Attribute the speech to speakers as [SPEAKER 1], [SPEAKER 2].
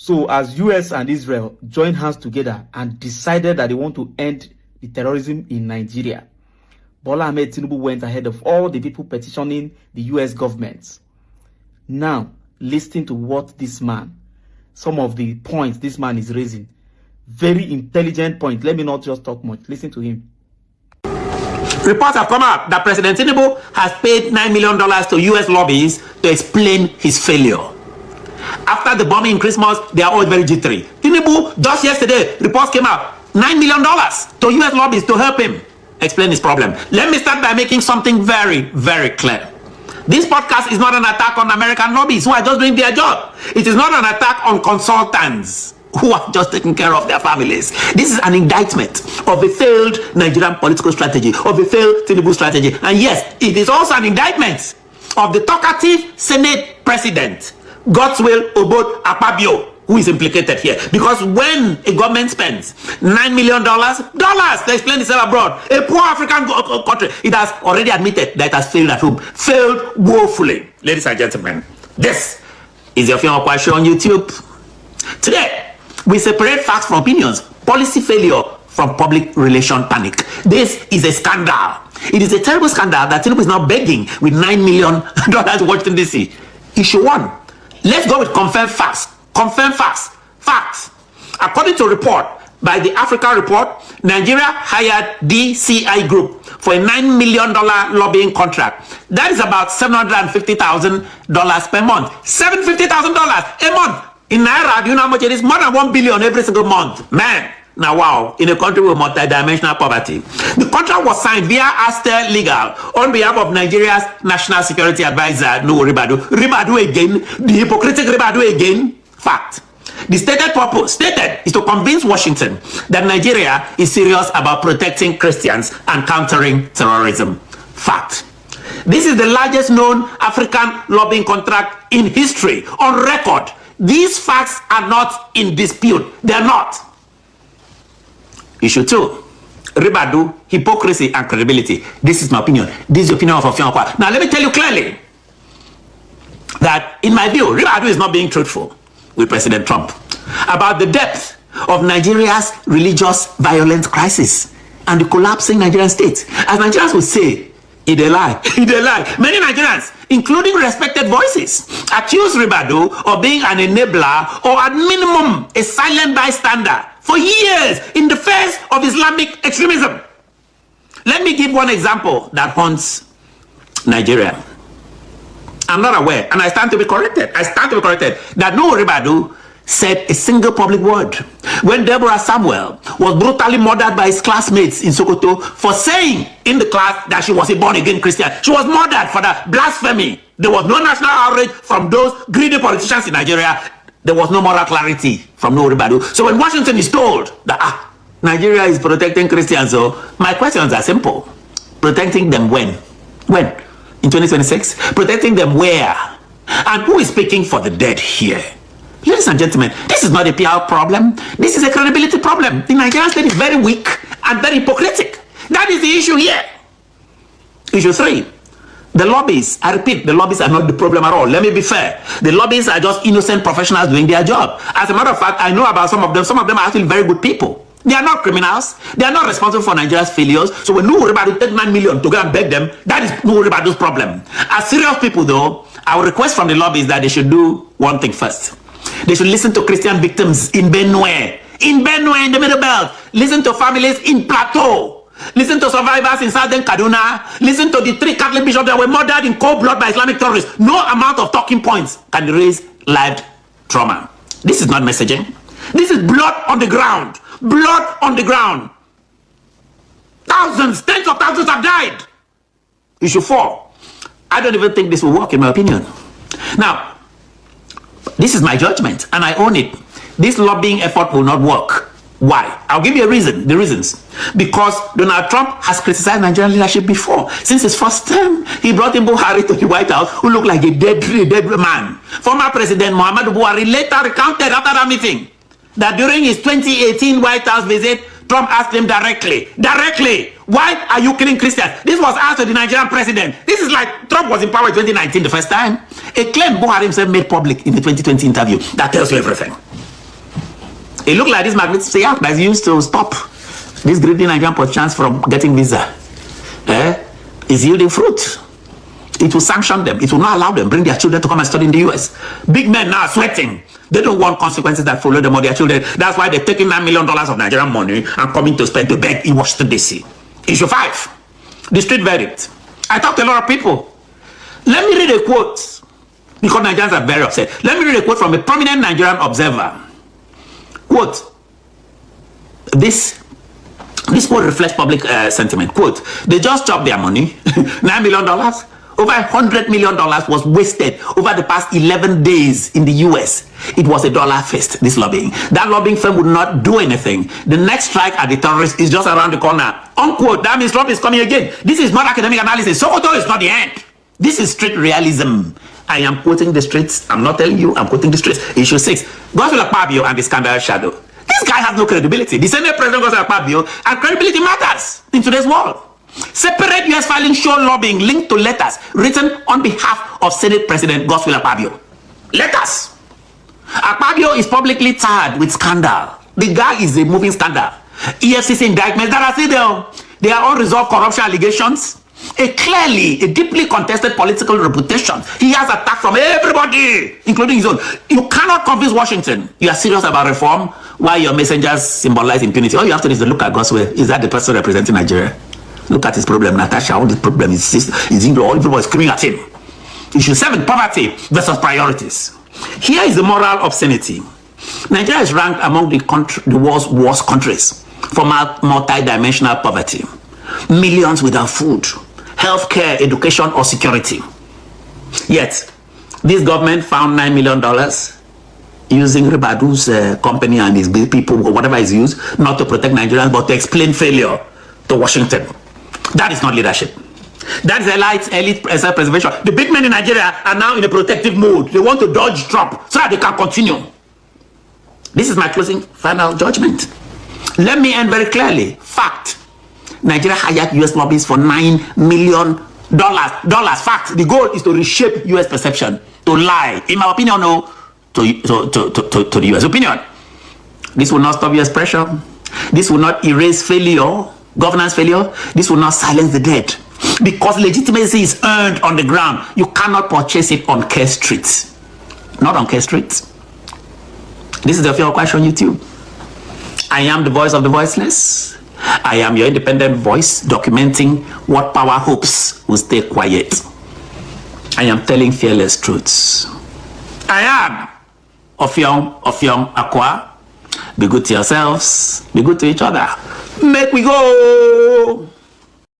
[SPEAKER 1] So as US and Israel joined hands together and decided that they want to end the terrorism in Nigeria, Bola Ahmed Tinubu went ahead of all the people petitioning the US government. Now, listen to what this man, some of the points this man is raising. Very intelligent point. Let me not just talk much. Listen to him.
[SPEAKER 2] Reports have come out that President Tinubu has paid $9 million to US lobbies to explain his failure. After the bombing in Christmas, they are all very jittery. Tinubu, just yesterday, reports came out, $9 million to US lobbies to help him explain his problem. Let me start by making something very, very clear. This podcast is not an attack on American lobbies who are just doing their job. It is not an attack on consultants who are just taking care of their families. This is an indictment of a failed Nigerian political strategy, of a failed Tinubu strategy. And yes, it is also an indictment of the talkative Senate president, God's will Obot Akpabio, who is implicated here. Because when a government spends $9 million to explain itself abroad, a poor African country, it has already admitted that it has failed at home. Failed woefully. Ladies and gentlemen, this is your Film Show on YouTube. Today, we separate facts from opinions, policy failure from public relation panic. This is a scandal. It is a terrible scandal that Tinubu is now begging with $9 million to Washington, D.C. Issue 1. Let's go with confirmed facts. Confirmed facts. Facts. According to a report by the Africa Report, Nigeria hired DCI Group for a $9 million lobbying contract. That is about $750,000 per month. $750,000 a month. In Naira, do you know how much it is? More than 1 billion every single month. Man, now wow, in a country with multidimensional poverty. The contract was signed via Aster Legal on behalf of Nigeria's National Security Advisor, Nuhu Ribadu. Ribadu again, the hypocritic Ribadu again. Fact. The stated purpose, is to convince Washington that Nigeria is serious about protecting Christians and countering terrorism. Fact. This is the largest known African lobbying contract in history, on record. These facts are not in dispute. They are not. Issue 2. Ribadu, hypocrisy and credibility. This is my opinion. This is the opinion of Ofiankwa. Now let me tell you clearly that in my view, Ribadu is not being truthful with President Trump about the depth of Nigeria's religious violence crisis and the collapsing Nigerian state. As Nigerians would say, he dey lie. He dey lie. Many Nigerians, including respected voices, accuse Ribadu of being an enabler or at minimum a silent bystander for years in the face of Islamic extremism. Let me give one example that haunts Nigeria. I'm not aware, and I stand to be corrected. That Nuhu Ribadu said a single public word when Deborah Samuel was brutally murdered by his classmates in Sokoto for saying in the class that she was a born-again Christian. She was murdered for that blasphemy. There was no national outrage from those greedy politicians in Nigeria. There was no moral clarity from Nuhu Ribadu. So when Washington is told that Nigeria is protecting Christians, so my questions are simple. Protecting them when? When? In 2026? Protecting them where? And who is speaking for the dead here? Ladies and gentlemen, this is not a PR problem. This is a credibility problem. The Nigerian state is very weak and very hypocritic. That is the issue here. Issue 3. The lobbies, I repeat, the lobbies are not the problem at all. Let me be fair. The lobbies are just innocent professionals doing their job. As a matter of fact, I know about some of them. Some of them are actually very good people. They are not criminals. They are not responsible for Nigeria's failures. So when Nuhu Ribadu take $9 million to go and beg them, that is Nuhu Ribadu's problem. As serious people though, I would request from the lobbies that they should do one thing first. They should listen to Christian victims in Benue. In Benue, in the Middle Belt. Listen to families in Plateau. Listen to survivors in Southern Kaduna. Listen to the 3 Catholic bishops that were murdered in cold blood by Islamic terrorists. No amount of talking points can erase lived trauma. This is not messaging. This is blood on the ground. Blood on the ground. Thousands, tens of thousands have died. Issue 4. I don't even think this will work in my opinion. Now, this is my judgment and I own it. This lobbying effort will not work. Why? I'll give you a reason. The reasons. Because Donald Trump has criticized Nigerian leadership before. Since his first term, he brought in Buhari to the White House, who looked like a dead man. Former President Muhammadu Buhari later recounted after that meeting that during his 2018 White House visit, Trump asked him directly, why are you killing Christians? This was asked to the Nigerian president. This is like Trump was in power in 2019 the first time. A claim Buhari himself made public in the 2020 interview that tells you everything. It looked like this Magnitsky Act that's used to stop this greedy Nigerian politicians from getting visa. Is yielding fruit. It will sanction them. It will not allow them bring their children to come and study in the US. Big men now are sweating. They don't want consequences that follow them or their children. That's why they're taking $9 million of Nigerian money and coming to spend to beg in Washington, D.C. Issue 5. The street verdict. I talked to a lot of people. Let me read a quote, because Nigerians are very upset. Let me read a quote from a prominent Nigerian observer. Quote, this quote reflects public sentiment. Quote, they just chopped their money, $9 million. Over $100 million was wasted over the past 11 days in the US. It was a dollar fest, this lobbying. That lobbying firm would not do anything. The next strike at the terrorists is just around the corner. Unquote. That means Trump is coming again. This is not academic analysis. Sokoto is not the end. This is street realism. I am quoting the streets. I'm not telling you. I'm quoting the streets. Issue 6. Gospel Akpabio and the scandal shadow. This guy has no credibility. The Senate President Gospel Akpabio, and credibility matters in today's world. Separate US filing show lobbying linked to letters written on behalf of Senate President Godswill Akpabio. Letters. Akpabio is publicly tarred with scandal. The guy is a moving scandal. EFCC indictments that are still there. They are unresolved corruption allegations. A deeply contested political reputation. He has attack from everybody, including his own. You cannot convince Washington you are serious about reform while your messengers symbolize impunity. All you have to do is to look at Godswill. Is that the person representing Nigeria? Look at his problem, Natasha. All this problem is everybody screaming at him. Issue 7, poverty versus priorities. Here is the moral obscenity. Nigeria is ranked among the world's worst countries for multi-dimensional poverty. Millions without food, healthcare, education, or security. Yet, this government found $9 million using Ribadu's company and his people, or whatever is used, not to protect Nigerians, but to explain failure to Washington. That is not leadership. That is elite self-preservation. The big men in Nigeria are now in a protective mood. They want to dodge Trump so that they can continue. This is my closing final judgment. Let me end very clearly. Fact. Nigeria hired US lobbyists for $9 million. Fact. The goal is to reshape US perception. To lie. In my opinion, no. To the US opinion. This will not stop US pressure. This will not erase failure. Governance failure. This will not silence the dead. Because legitimacy is earned on the ground. You cannot purchase it on Care Street. Not on Care Street. This is the Official Question on YouTube. I am the voice of the voiceless. I am your independent voice documenting what power hopes will stay quiet. I am telling fearless truths. I am Offiong Akwa. Be good to yourselves. Be good to each other. Make we go.